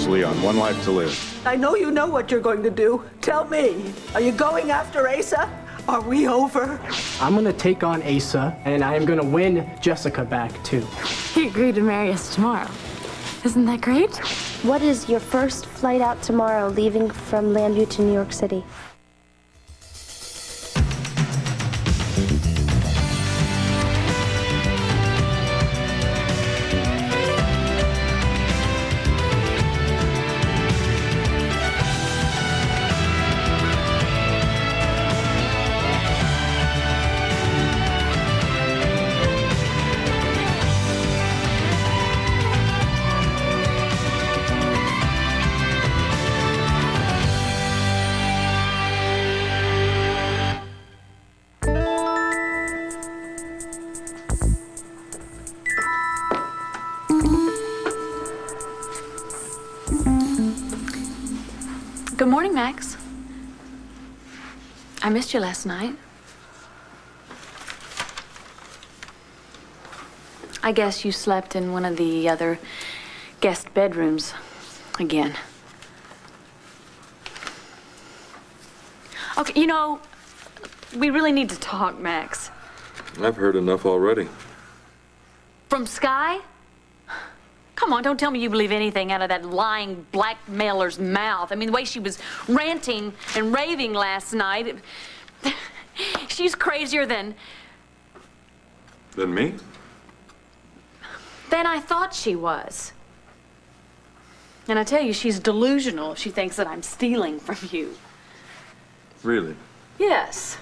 Leon. One life to live. I know you know what you're going to do. Tell me, are you going after Asa? Are we over? I'm gonna take on Asa, and I am gonna win Jessica back, too. He agreed to marry us tomorrow. Isn't that great? What is your first flight out tomorrow, leaving from Llanview to New York City? Good morning, Max. I missed you last night. I guess you slept in one of the other guest bedrooms again. Okay, you know, we really need to talk, Max. I've heard enough already. From Sky? Come on, don't tell me you believe anything out of that lying blackmailer's mouth. I mean, the way she was ranting and raving last night. She's crazier than... Than me? Than I thought she was. And I tell you, she's delusional if she thinks that I'm stealing from you. Really? Yes.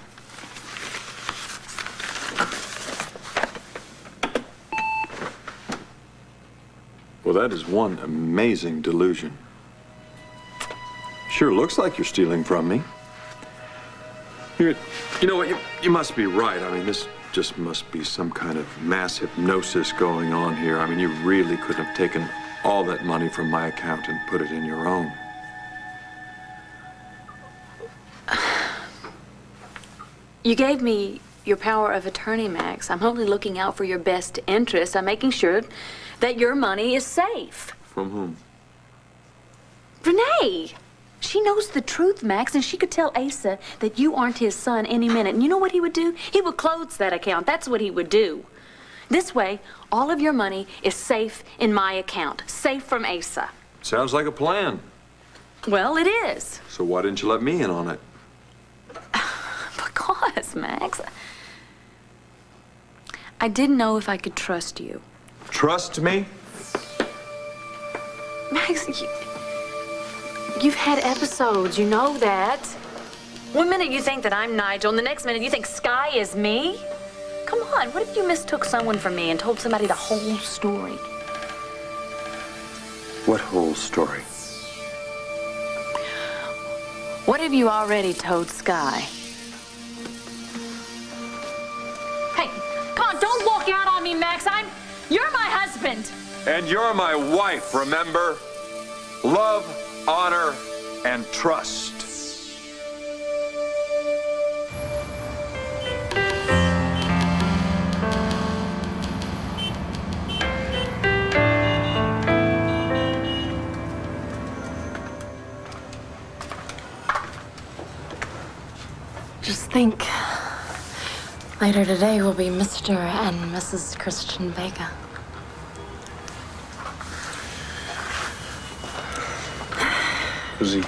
Well, that is one amazing delusion. Sure looks like you're stealing from me. You know what, you must be right. I mean, this just must be some kind of mass hypnosis going on here. I mean, you really couldn't have taken all that money from my account and put it in your own. You gave me your power of attorney, Max. I'm only looking out for your best interest. I'm making sure that your money is safe. From whom? Renee. She knows the truth, Max, and she could tell Asa that you aren't his son any minute. And you know what he would do? He would close that account. That's what he would do. This way, all of your money is safe in my account. Safe from Asa. Sounds like a plan. Well, it is. So why didn't you let me in on it? Because, Max, I didn't know if I could trust you. Trust me? Max, you've had episodes, you know that. One minute you think that I'm Nigel, and the next minute you think Sky is me? Come on, what if you mistook someone for me and told somebody the whole story? What whole story? What have you already told Sky? Hey, come on, don't walk out on me, Max. You're my husband. And you're my wife, remember? Love, honor, and trust. Just think, later today will be Mr. and Mrs. Christian Vega. Lizzie,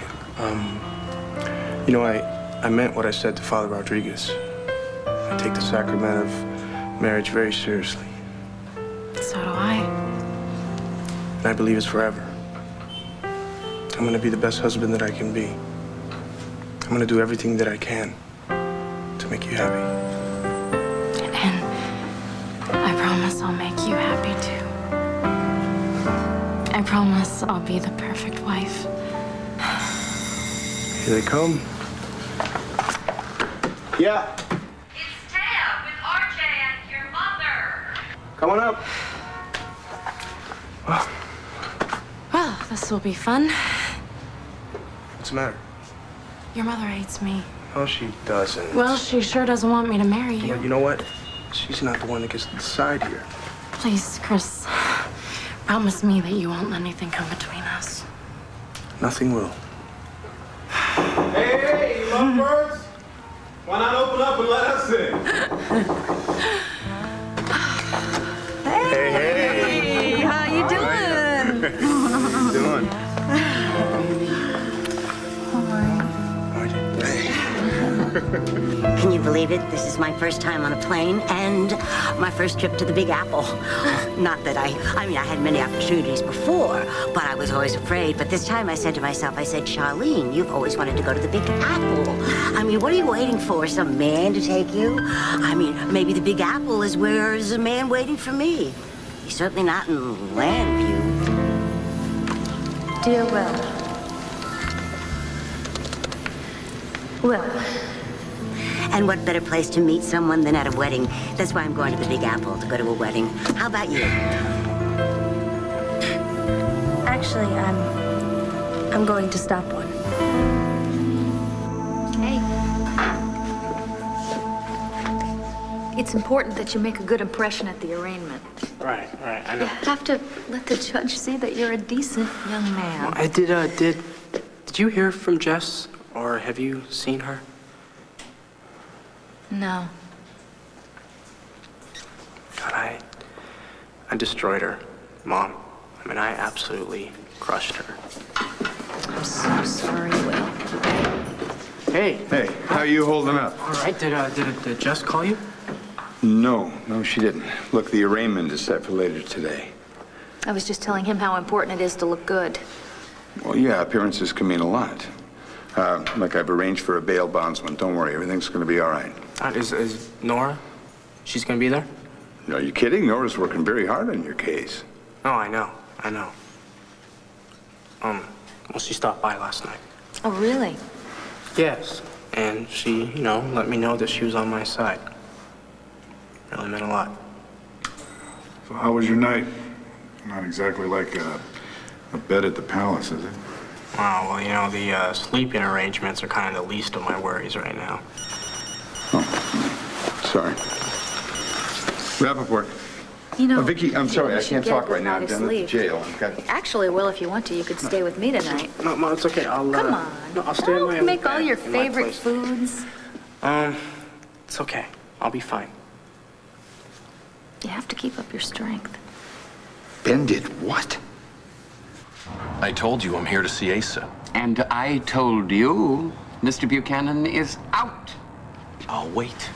you know, I meant what I said to Father Rodriguez. I take the sacrament of marriage very seriously. So do I. And I believe it's forever. I'm gonna be the best husband that I can be. I'm gonna do everything that I can to make you happy. And I promise I'll make you happy too. I promise I'll be the perfect wife. Here they come. Yeah. It's Taya with RJ and your mother. Come on up. Well, this will be fun. What's the matter? Your mother hates me. Oh, she doesn't. Well, she sure doesn't want me to marry you. Well, you know what? She's not the one that gets to decide here. Please, Chris, promise me that you won't let anything come between us. Nothing will. Hey, you lovebirds! Why not open up and let us in? Hey, how you doing? How you doing? Can you believe it? This is my first time on a plane and my first trip to the Big Apple. Not that I mean, I had many opportunities before, but I was always afraid. But this time I said to myself, I said, Charlene, you've always wanted to go to the Big Apple. I mean, what are you waiting for? Some man to take you? I mean, maybe the Big Apple is where there's a man waiting for me. He's certainly not in Landview. Dear Will, And what better place to meet someone than at a wedding? That's why I'm going to the Big Apple, to go to a wedding. How about you? actually, I'm going to stop one. Hey. It's important that you make a good impression at the arraignment. Right, I You know. have to let the judge see that you're a decent young man. I did you hear from Jess? Or have you seen her? No. God, I destroyed her, Mom. I mean, I absolutely crushed her. I'm so sorry, Will. Hey. Hey, how you holding up? All right, did Jess call you? No, she didn't. Look, the arraignment is set for later today. I was just telling him how important it is to look good. Well, yeah, appearances can mean a lot. Like I've arranged for a bail bondsman. Don't worry, everything's going to be all right. Is Nora? She's gonna be there? No, are you kidding? Nora's working very hard on your case. Oh, I know. Well, she stopped by last night. Oh, really? Yes. And she, let me know that she was on my side. Really meant a lot. So how was your night? Not exactly like a bed at the palace, is it? Wow, well, the sleeping arrangements are kind of the least of my worries right now. Oh, sorry. Rappaport. Vicky, I'm sorry, I can't talk right now. I'm down at the jail. Actually, Will, if you want to, you could stay with me tonight. No, Mom, it's okay. Come on. No, I'll stay in my own Make all bed your in my favorite place. foods. It's okay. I'll be fine. You have to keep up your strength. Ben did what? I told you I'm here to see Asa. And I told you Mr. Buchanan is out. I'll wait.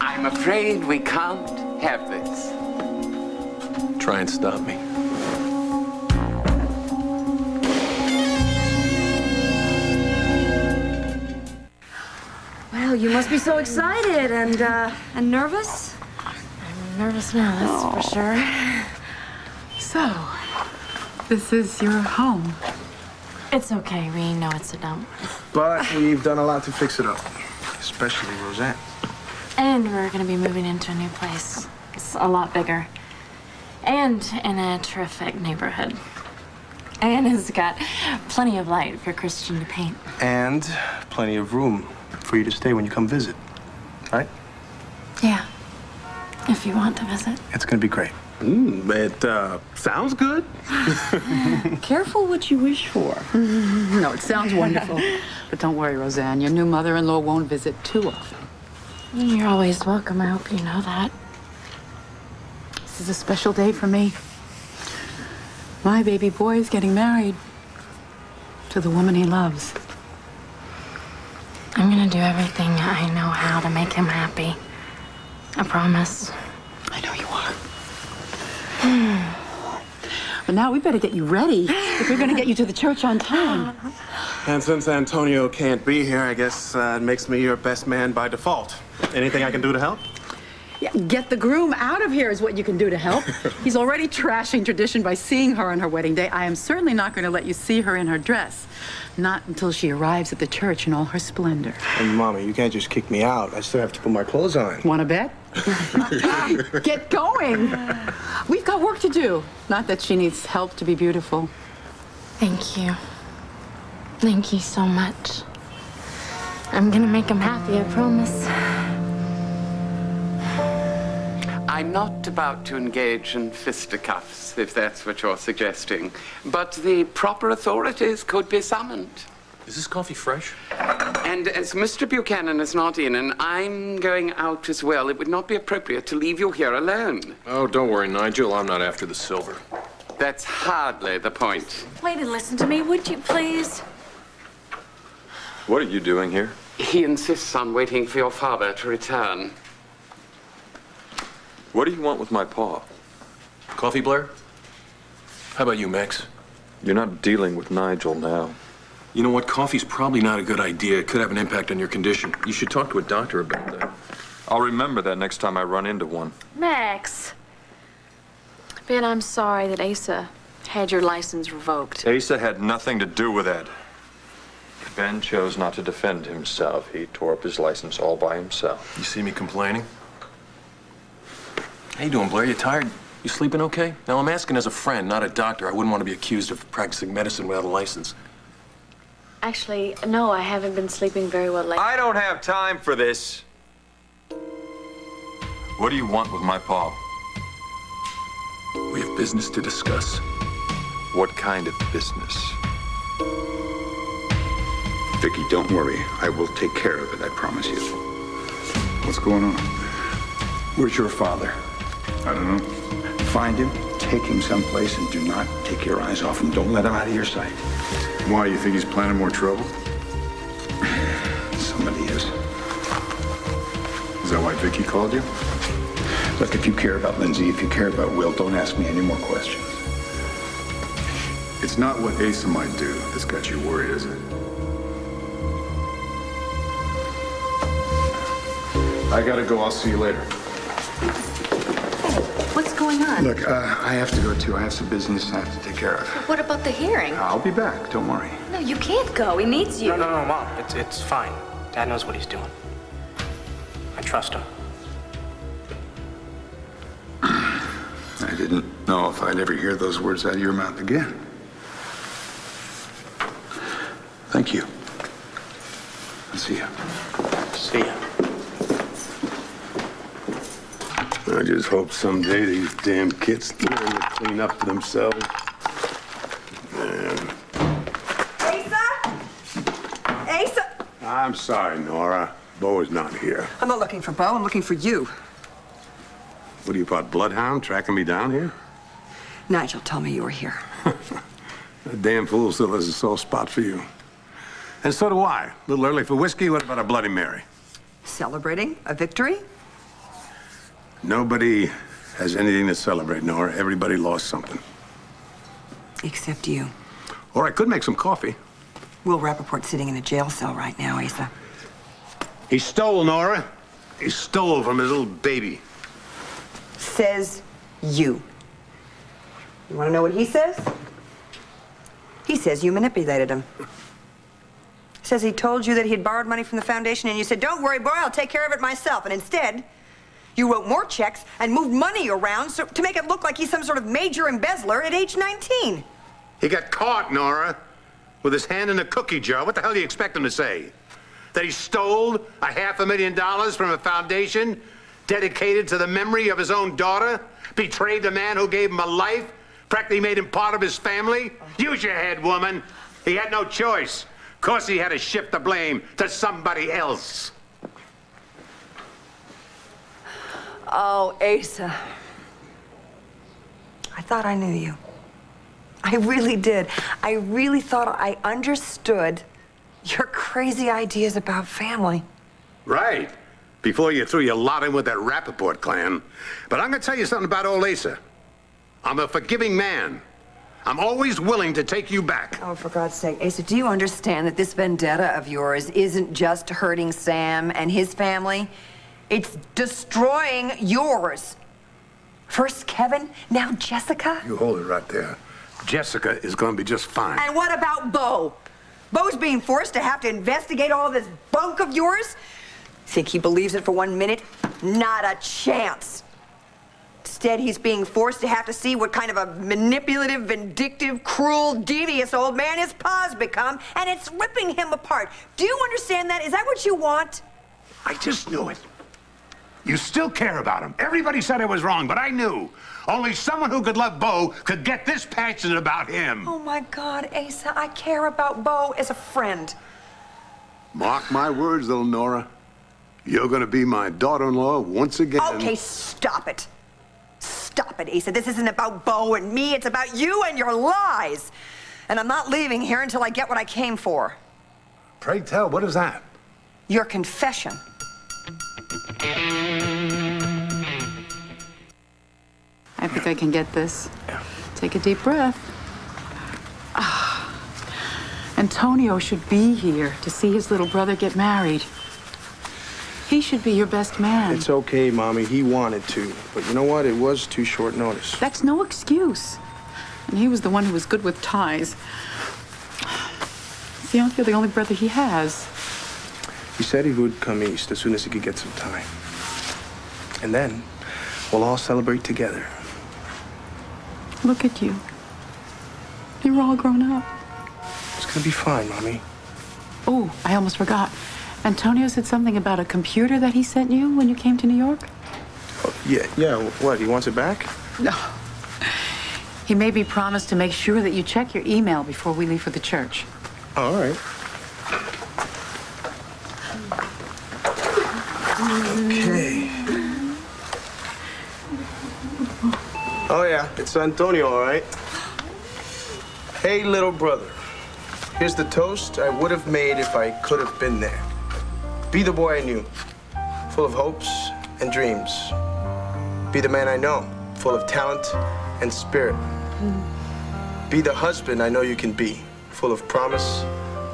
I'm afraid we can't have this. Try and stop me. Well, you must be so excited and nervous. I'm nervous now, that's for sure. So, this is your home. It's okay, we know it's a dump. But we've done a lot to fix it up, especially Roseanne. And we're gonna be moving into a new place. It's a lot bigger. And in a terrific neighborhood. And it's got plenty of light for Christian to paint. And plenty of room for you to stay when you come visit, right? Yeah, if you want to visit. It's gonna be great. It sounds good. Careful what you wish for. No, it sounds wonderful. But don't worry, Roseanne. Your new mother-in-law won't visit too often. You're always welcome. I hope you know that. This is a special day for me. My baby boy is getting married to the woman he loves. I'm gonna do everything I know how to make him happy. I promise. I know you are. But now we better get you ready if we're gonna get you to the church on time. And since Antonio can't be here, I guess it makes me your best man by default. Anything I can do to help? Yeah, get the groom out of here is what you can do to help. He's already trashing tradition by seeing her on her wedding day. I am certainly not going to let you see her in her dress. Not until she arrives at the church in all her splendor. And Mommy, you can't just kick me out. I still have to put my clothes on. Want to bet? Get going. We've got work to do. Not that she needs help to be beautiful. Thank you. Thank you so much. I'm gonna make him happy, I promise. I'm not about to engage in fisticuffs, if that's what you're suggesting, but the proper authorities could be summoned. Is this coffee fresh? And as Mr. Buchanan is not in, and I'm going out as well, it would not be appropriate to leave you here alone. Oh, don't worry, Nigel. I'm not after the silver. That's hardly the point. Wait and listen to me, would you please? What are you doing here? He insists on waiting for your father to return. What do you want with my paw? Coffee, Blair? How about you, Max? You're not dealing with Nigel now. You know what? Coffee's probably not a good idea. It could have an impact on your condition. You should talk to a doctor about that. I'll remember that next time I run into one. Max. Ben, I'm sorry that Asa had your license revoked. Asa had nothing to do with that. Ben chose not to defend himself. He tore up his license all by himself. You see me complaining? How you doing, Blair? You tired? You sleeping okay? Now, I'm asking as a friend, not a doctor. I wouldn't want to be accused of practicing medicine without a license. Actually, no, I haven't been sleeping very well lately. I don't have time for this. What do you want with my paw? We have business to discuss. What kind of business? Vicky, don't worry. I will take care of it, I promise you. What's going on? Where's your father? I don't know. Find him, take him someplace, and do not take your eyes off him. Don't let him out of your sight. Why, you think he's planning more trouble? Somebody is. Is that why Vicky called you? Look, if you care about Lindsay, if you care about Will, don't ask me any more questions. It's not what Asa might do that's got you worried, is it? I gotta go. I'll see you later. What's going on? Look, I have to go too. I have some business I have to take care of. What about the hearing? I'll be back. Don't worry. No, you can't go. He needs you. No, Mom. It's fine. Dad knows what he's doing. I trust him. I didn't know if I'd ever hear those words out of your mouth again. Thank you. I'll see you. See ya. I just hope someday these damn kids learn to clean up for themselves. Man. Asa? Asa? I'm sorry, Nora. Bo is not here. I'm not looking for Bo. I'm looking for you. What are you, part bloodhound, tracking me down here? Nigel told me you were here. That damn fool still has a sore spot for you. And so do I. A little early for whiskey. What about a Bloody Mary? Celebrating a victory? Nobody has anything to celebrate, Nora. Everybody lost something. Except you. Or I could make some coffee. Will Rappaport's sitting in a jail cell right now, Asa. He stole, Nora. He stole from his little baby. Says you. You want to know what he says? He says you manipulated him. Says he told you that he'd borrowed money from the foundation and you said, "Don't worry, boy, I'll take care of it myself." And instead, you wrote more checks and moved money around to make it look like he's some sort of major embezzler at age 19. He got caught, Nora, with his hand in a cookie jar. What the hell do you expect him to say? That he stole $500,000 from a foundation dedicated to the memory of his own daughter? Betrayed the man who gave him a life? Practically made him part of his family? Use your head, woman. He had no choice. Of course he had to shift the blame to somebody else. Oh, Asa. I thought I knew you. I really did. I really thought I understood your crazy ideas about family. Right. Before you threw your lot in with that Rappaport clan. But I'm going to tell you something about old Asa. I'm a forgiving man. I'm always willing to take you back. Oh, for God's sake, Asa, do you understand that this vendetta of yours isn't just hurting Sam and his family? It's destroying yours. First Kevin, now Jessica. You hold it right there. Jessica is going to be just fine. And what about Bo? Bo's being forced to have to investigate all this bunk of yours? Think he believes it for 1 minute? Not a chance. Instead, he's being forced to have to see what kind of a manipulative, vindictive, cruel, devious old man his pa's become, and it's ripping him apart. Do you understand that? Is that what you want? I just knew it. You still care about him. Everybody said I was wrong, but I knew. Only someone who could love Bo could get this passionate about him. Oh, my God, Asa, I care about Bo as a friend. Mark my words, little Nora. You're gonna be my daughter-in-law once again. Okay, stop it. Stop it, Asa. This isn't about Bo and me. It's about you and your lies. And I'm not leaving here until I get what I came for. Pray tell, what is that? Your confession. I think I can get this. Take a deep breath. Antonio should be here to see his little brother get married. He should be your best man. It's okay, Mommy. He wanted to. But you know what? It was too short notice. That's no excuse. And he was the one who was good with ties. See, you're the only brother he has. He said he would come east as soon as he could get some time. And then we'll all celebrate together. Look at you. You're all grown up. It's gonna be fine, Mommy. Oh, I almost forgot. Antonio said something about a computer that he sent you when you came to New York? Oh, yeah. What, he wants it back? No. He made me promise to make sure that you check your email before we leave for the church. Oh, all right. Okay. Oh, yeah, it's Antonio, all right? Hey, little brother. Here's the toast I would have made if I could have been there. Be the boy I knew, full of hopes and dreams. Be the man I know, full of talent and spirit. Be the husband I know you can be, full of promise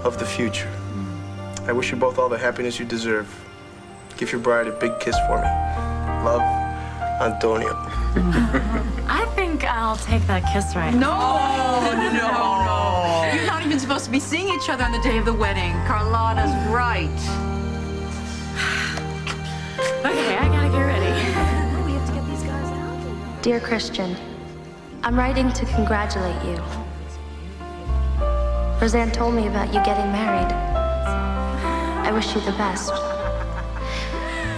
of the future. I wish you both all the happiness you deserve. Give your bride a big kiss for me. Love, Antonio. I think I'll take that kiss right No, now. no. You're not even supposed to be seeing each other on the day of the wedding. Carlotta's right. Okay, I gotta get ready. We have to get these guys out. Dear Christian, I'm writing to congratulate you. Roseanne told me about you getting married. I wish you the best.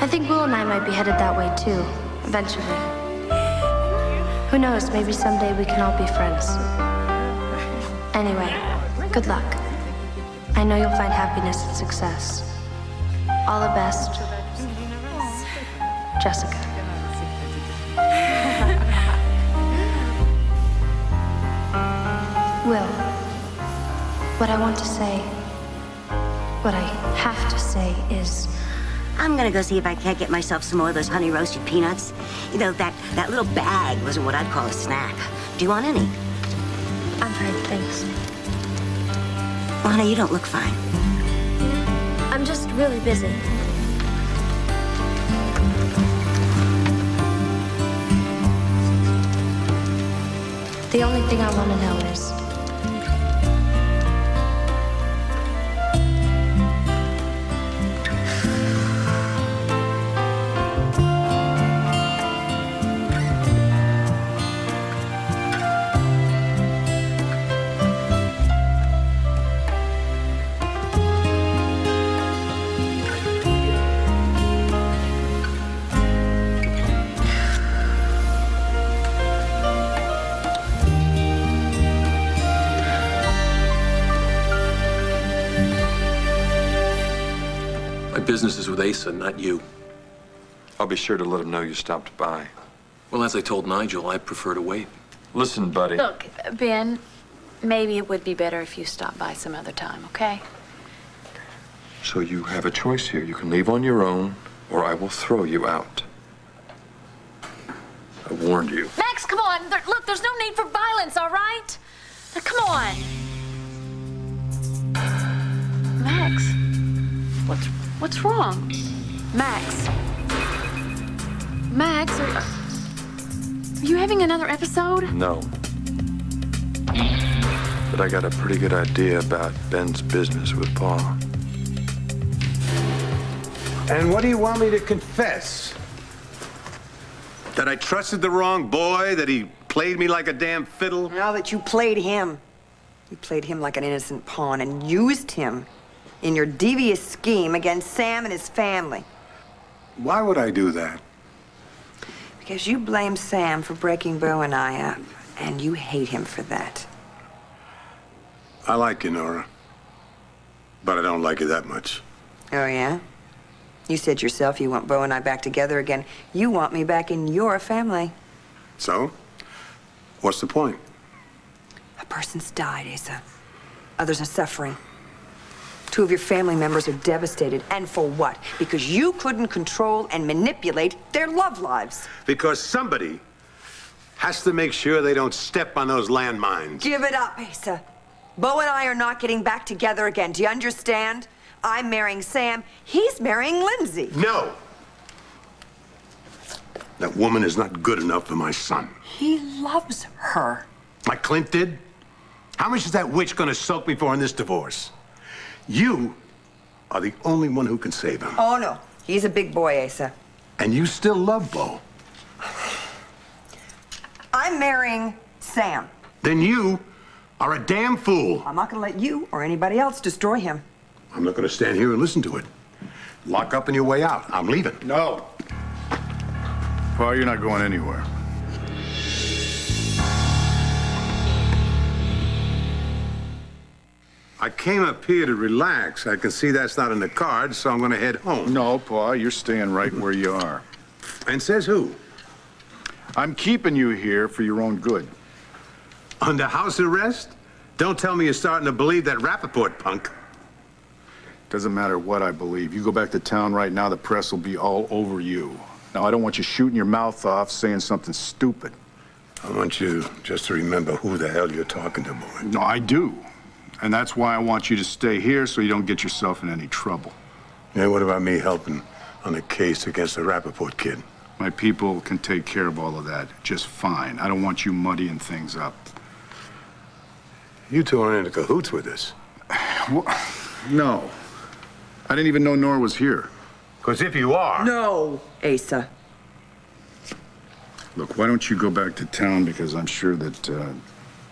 I think Will and I might be headed that way too, eventually. Who knows, maybe someday we can all be friends. Anyway, good luck. I know you'll find happiness and success. All the best, Jessica. Will, what I want to say, what I have to say is... I'm gonna go see if I can't get myself some more of those honey roasted peanuts. You know, that little bag wasn't what I'd call a snack. Do you want any? I'm fine, thanks. Well, honey, you don't look fine. I'm just really busy. The only thing I want to know is... Business is with Asa, not you. I'll be sure to let him know you stopped by. Well, as I told Nigel, I prefer to wait. Listen, buddy. Look, Ben, maybe it would be better if you stopped by some other time, okay? So you have a choice here. You can leave on your own, or I will throw you out. I warned you. Max, come on. Look, there's no need for violence, all right? Now, come on. Max, what's wrong? Max. Max, are you having another episode? No. But I got a pretty good idea about Ben's business with Pa. And what do you want me to confess? That I trusted the wrong boy? That he played me like a damn fiddle? Now that you played him. You played him like an innocent pawn and used him in your devious scheme against Sam and his family. Why would I do that? Because you blame Sam for breaking Bo and I up, and you hate him for that. I like you, Nora. But I don't like you that much. Oh, yeah? You said yourself you want Bo and I back together again. You want me back in your family. So? What's the point? A person's died, Asa. Others are suffering. 2 of your family members are devastated. And for what? Because you couldn't control and manipulate their love lives. Because somebody has to make sure they don't step on those landmines. Give it up, Asa. Bo and I are not getting back together again. Do you understand? I'm marrying Sam. He's marrying Lindsay. No! That woman is not good enough for my son. He loves her. Like Clint did? How much is that witch gonna soak me for in this divorce? You are the only one who can save him. Oh, no. He's a big boy, Asa. And you still love Bo. I'm marrying Sam. Then you are a damn fool. I'm not going to let you or anybody else destroy him. I'm not gonna stand here and listen to it. Lock up on your way out. I'm leaving. No. Pa, you're not going anywhere. I came up here to relax. I can see that's not in the cards, so I'm gonna head home. No, Pa, you're staying right where you are. And says who? I'm keeping you here for your own good. Under house arrest? Don't tell me you're starting to believe that Rappaport punk. Doesn't matter what I believe. You go back to town right now, the press will be all over you. Now, I don't want you shooting your mouth off saying something stupid. I want you just to remember who the hell you're talking to, boy. No, I do. And that's why I want you to stay here so you don't get yourself in any trouble. Yeah, what about me helping on a case against the Rappaport kid? My people can take care of all of that just fine. I don't want you muddying things up. You two aren't in cahoots with this. No. I didn't even know Nora was here. Because if you are... No, Asa. Look, why don't you go back to town, because I'm sure that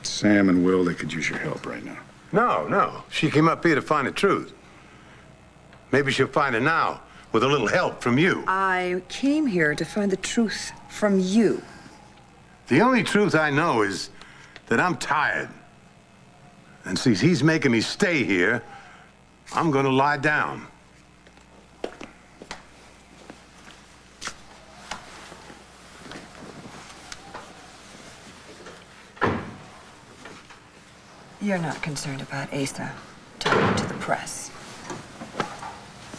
Sam and Will, they could use your help right now. No. She came up here to find the truth. Maybe she'll find it now, with a little help from you. I came here to find the truth from you. The only truth I know is that I'm tired. And since he's making me stay here, I'm gonna lie down. You're not concerned about Asa talking to the press.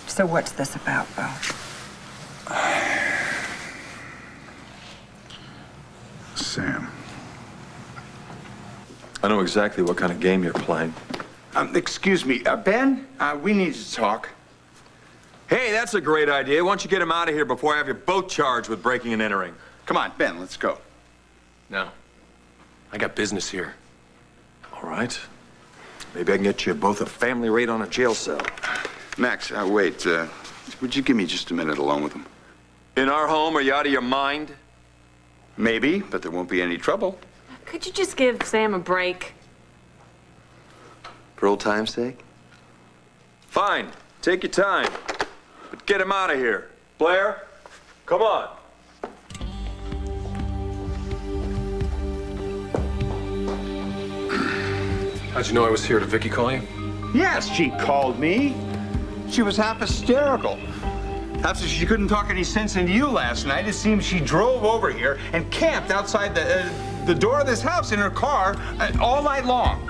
So what's this about, Bo? Sam. I know exactly what kind of game you're playing. Excuse me, Ben, we need to talk. Hey, that's a great idea. Why don't you get him out of here before I have you both charged with breaking and entering? Come on, Ben, let's go. No. I got business here. All right. Maybe I can get you both a family rate on a jail cell. Max, wait. Would you give me just a minute alone with him? In our home, are you out of your mind? Maybe, but there won't be any trouble. Could you just give Sam a break? For old time's sake? Fine. Take your time. But get him out of here. Blair, come on. How'd you know I was here? Did Vicky call you? Yes, she called me. She was half hysterical. After she couldn't talk any sense into you last night, it seems she drove over here and camped outside the door of this house in her car all night long.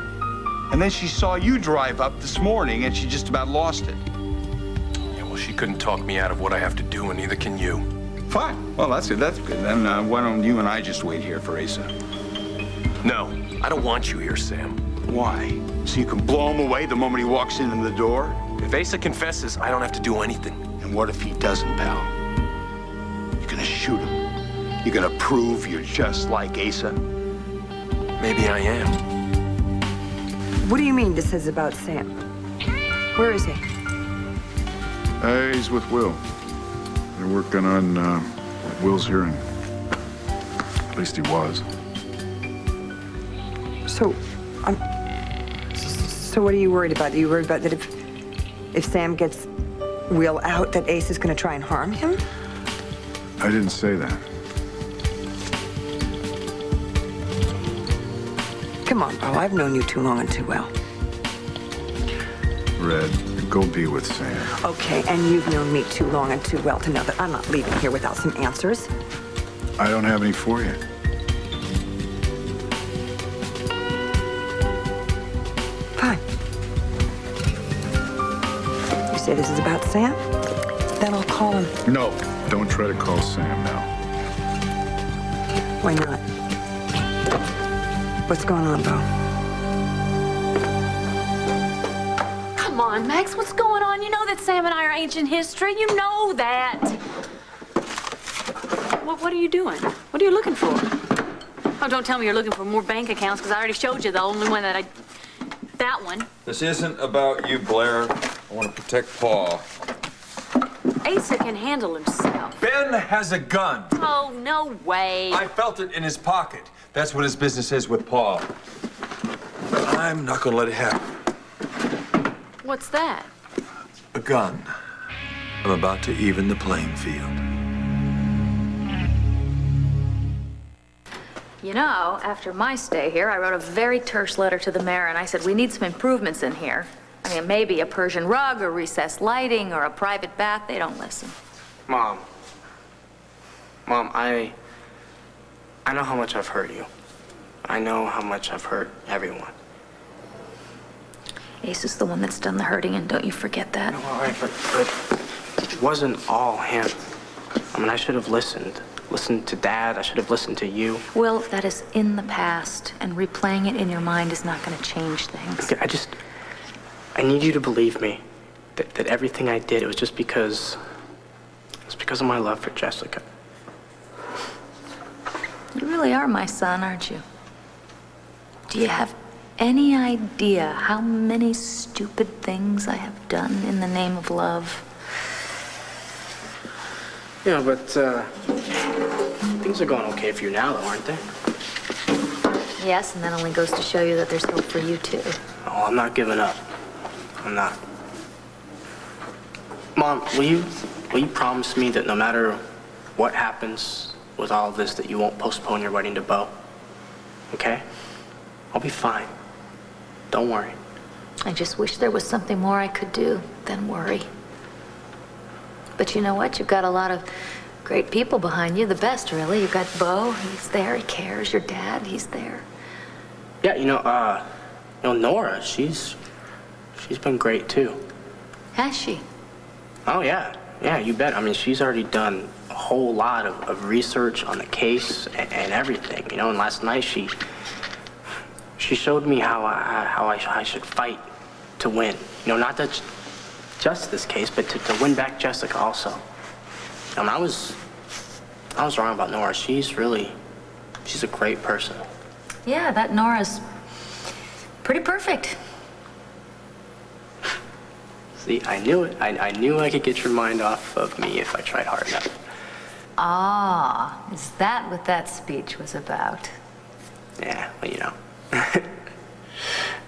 And then she saw you drive up this morning, and she just about lost it. Yeah, well, she couldn't talk me out of what I have to do, and neither can you. Fine. Well, that's good. That's good. Then why don't you and I just wait here for Asa? No, I don't want you here, Sam. Why? So you can blow him away the moment he walks in the door? If Asa confesses, I don't have to do anything. And what if he doesn't, pal? You're gonna shoot him. You're gonna prove you're just like Asa. Maybe I am. What do you mean this is about Sam? Where is he? He's with Will. They're working on Will's hearing. At least he was. So what are you worried about? Are you worried about that if Sam gets Will out, that Ace is going to try and harm him? I didn't say that. Come on, Bo. I've known you too long and too well. Red, go be with Sam. Okay, and you've known me too long and too well to know that I'm not leaving here without some answers. I don't have any for you. Fine. You say this is about Sam? Then I'll call him. No, don't try to call Sam now. Why not? What's going on, Bo? Come on, Max, what's going on? You know that Sam and I are ancient history. You know that. What are you doing? What are you looking for? Oh, don't tell me you're looking for more bank accounts, because I already showed you the only one that that one. This isn't about you, Blair. I want to protect Paul. Asa can handle himself. Ben has a gun. Oh, no way. I felt it in his pocket. That's what his business is with Paul. I'm not going to let it happen. What's that? A gun. I'm about to even the playing field. You know, after my stay here, I wrote a very terse letter to the mayor, and I said we need some improvements in here. I mean, maybe a Persian rug or recessed lighting or a private bath. They don't listen. Mom, I know how much I've hurt you. I know how much I've hurt everyone. Ace is the one that's done the hurting, and don't you forget that. No, all right, but it wasn't all him. I mean, I should have listened. Listened to Dad. I should have listened to you. Will, that is in the past, and replaying it in your mind is not going to change things. Okay, I need you to believe me that everything I did, it was just because of my love for Jessica. You really are my son, aren't you? Do you have any idea how many stupid things I have done in the name of love? Yeah, but things are going okay for you now, though, aren't they? Yes, and that only goes to show you that there's hope for you, too. Oh, I'm not giving up. I'm not. Mom, will you promise me that no matter what happens with all of this, that you won't postpone your wedding to Bo? Okay? I'll be fine. Don't worry. I just wish there was something more I could do than worry. But you know what? You've got a lot of great people behind you. The best, really. You've got Bo. He's there. He cares. Your dad. He's there. Yeah, you know, Nora, she's been great, too. Has she? Oh, yeah. Yeah, you bet. I mean, she's already done a whole lot of research on the case and everything, you know, and last night she showed me how I should fight to win. You know, not just this case, but to win back Jessica also. I mean, I was wrong about Nora. She's a great person. Yeah, that Nora's pretty perfect. See, I knew it. I knew I could get your mind off of me if I tried hard enough. Ah, is that what that speech was about? Yeah, well, you know.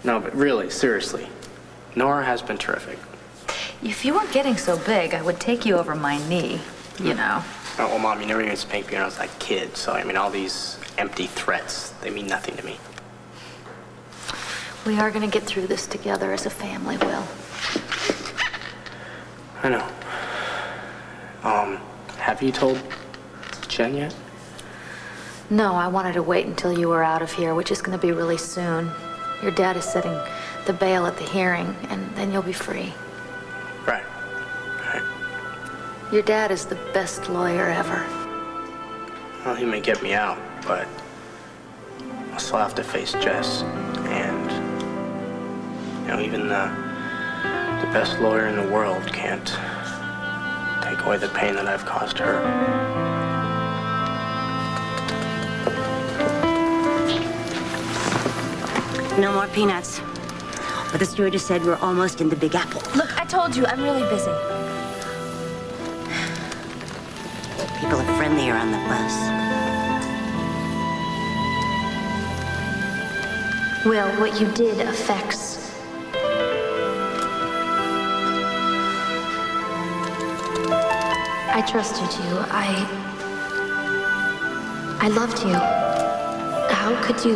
No, but really, seriously, Nora has been terrific. If you weren't getting so big, I would take you over my knee, you know. Oh, well, Mom, you never even spanked me when I was like a kid, so, I mean, all these empty threats, they mean nothing to me. We are going to get through this together as a family, Will. I know. Have you told Jen yet? No, I wanted to wait until you were out of here, which is going to be really soon. Your dad is setting the bail at the hearing, and then you'll be free. Right. Your dad is the best lawyer ever. Well, he may get me out, but I'll still have to face Jess. And, you know, even the best lawyer in the world can't take away the pain that I've caused her. No more peanuts. But the steward just said we're almost in the Big Apple. Look, I told you, I'm really busy. People are friendlier on the bus. Will, what you did affects... I trusted you. I loved you. How could you?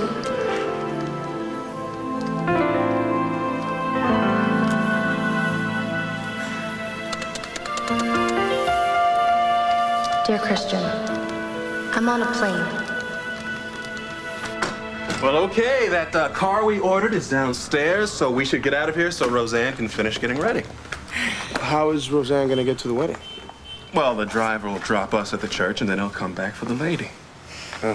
Dear Christian, I'm on a plane. Well, okay, that car we ordered is downstairs, so we should get out of here so Roseanne can finish getting ready. How is Roseanne gonna get to the wedding? Well, the driver will drop us at the church, and then he'll come back for the lady. Oh.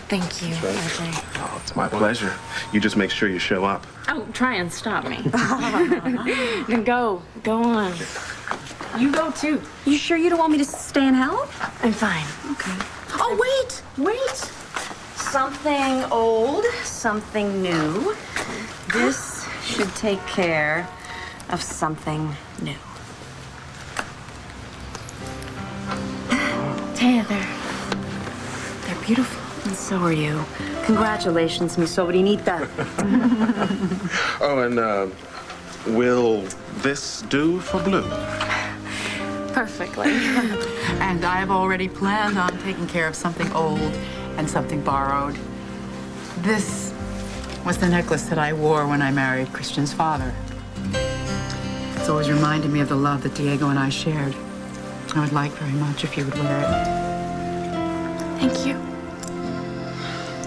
Thank you, RJ. Oh, it's my pleasure. You just make sure you show up. Oh, try and stop me. Then go on. You go too. You sure you don't want me to stay and help? I'm fine. Okay. Oh, wait. Something old, something new. This should take care of something new. Taya, they're beautiful. And so are you. Congratulations, mi sobrinita. Oh, and will this do for Blue? Perfectly. And I've already planned on taking care of something old and something borrowed. This was the necklace that I wore when I married Christian's father. It's always reminded me of the love that Diego and I shared. I would like very much if you would wear it. Thank you.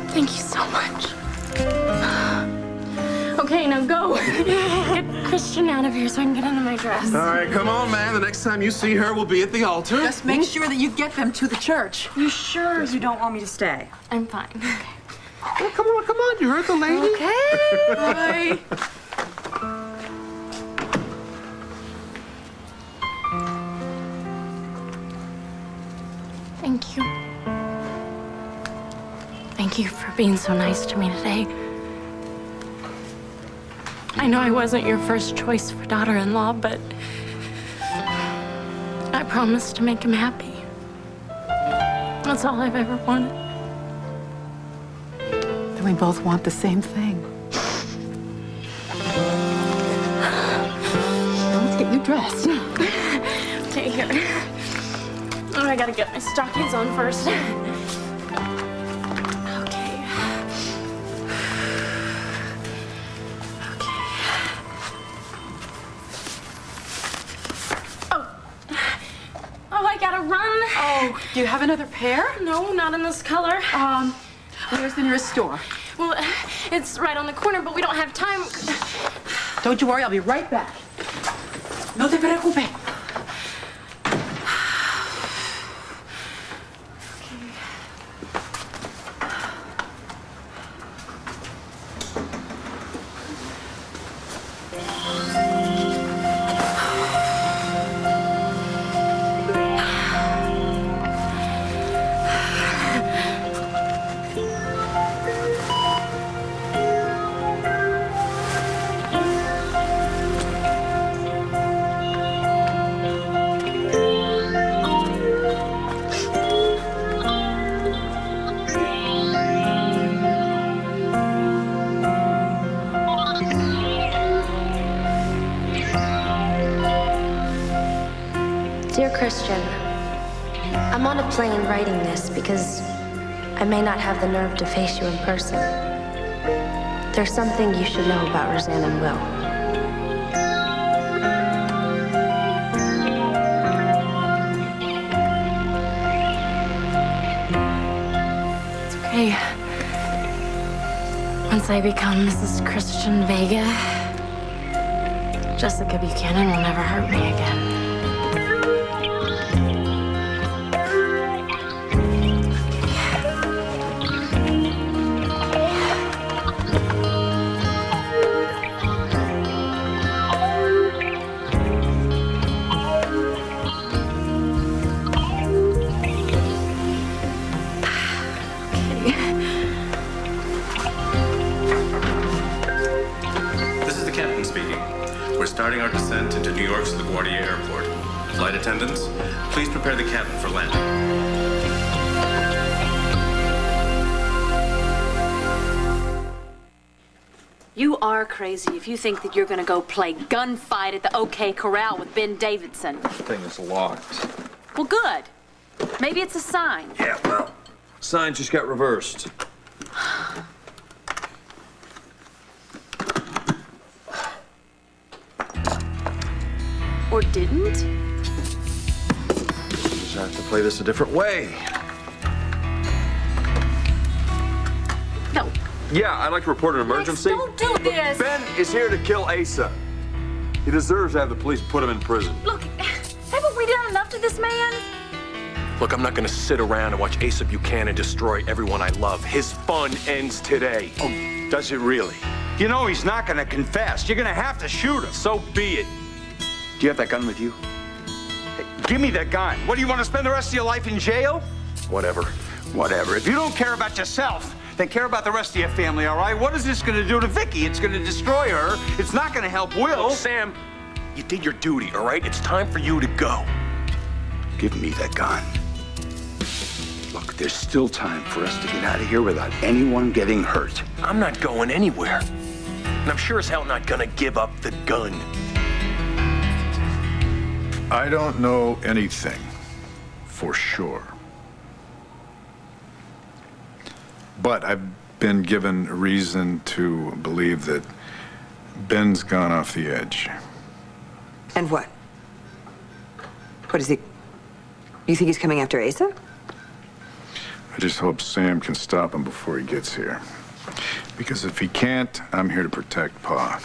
Thank you so much. Okay, now go. Get Christian out of here so I can get into my dress. All right, come on, man. The next time you see her, we'll be at the altar. Just make sure that you get them to the church. You sure you don't want me to stay? I'm fine. Okay. Oh, come on. You heard the lady. Bye. Thank you. Thank you for being so nice to me today. I know I wasn't your first choice for daughter-in-law, but I promised to make him happy. That's all I've ever wanted. Then we both want the same thing. Let's get you dressed. Okay, here. Oh, I gotta get my stockings on first. Oh, do you have another pair? No, not in this color. Where's the nearest store? Well, it's right on the corner, but we don't have time. Don't you worry, I'll be right back. No te preocupes. Dear Christian, I'm on a plane writing this because I may not have the nerve to face you in person. There's something you should know about Roseanne and Will. It's okay. Once I become Mrs. Christian Vega, Jessica Buchanan will never hurt me again. Starting our descent into New York's LaGuardia Airport. Flight attendants, please prepare the cabin for landing. You are crazy if you think that you're gonna go play gunfight at the OK Corral with Ben Davidson. This thing is locked. Well, good. Maybe it's a sign. Yeah, well, Sign just got reversed. Or didn't? Just have to play this a different way. No. Yeah, I'd like to report an emergency. Don't do this. Ben is here to kill Asa. He deserves to have the police put him in prison. Look, haven't we done enough to this man? Look, I'm not gonna sit around and watch Asa Buchanan destroy everyone I love. His fun ends today. Oh, does it really? You know he's not gonna confess. You're gonna have to shoot him. So be it. Do you have that gun with you? Hey, give me that gun. What, do you want to spend the rest of your life in jail? Whatever. Whatever. If you don't care about yourself, then care about the rest of your family, all right? What is this gonna do to Vicky? It's gonna destroy her. It's not gonna help Will. Look, Sam, you did your duty, all right? It's time for you to go. Give me that gun. Look, there's still time for us to get out of here without anyone getting hurt. I'm not going anywhere. And I'm sure as hell not gonna give up the gun. I don't know anything for sure. But I've been given reason to believe that Ben's gone off the edge. And what? What is he? You think he's coming after Asa? I just hope Sam can stop him before he gets here. Because if he can't, I'm here to protect Pa.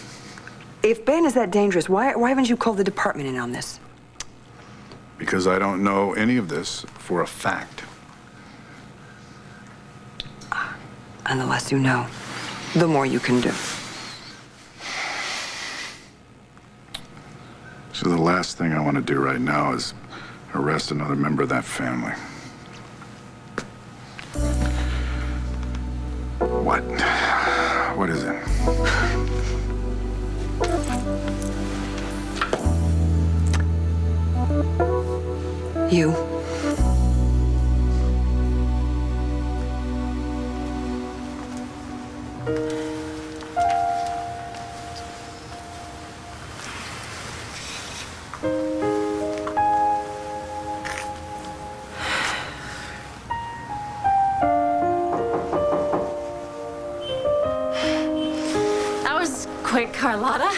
If Ben is that dangerous, why haven't you called the department in on this? Because I don't know any of this for a fact. And the less you know, the more you can do. So the last thing I want to do right now is arrest another member of that family. What? What is it? You. That was quick, Carlotta.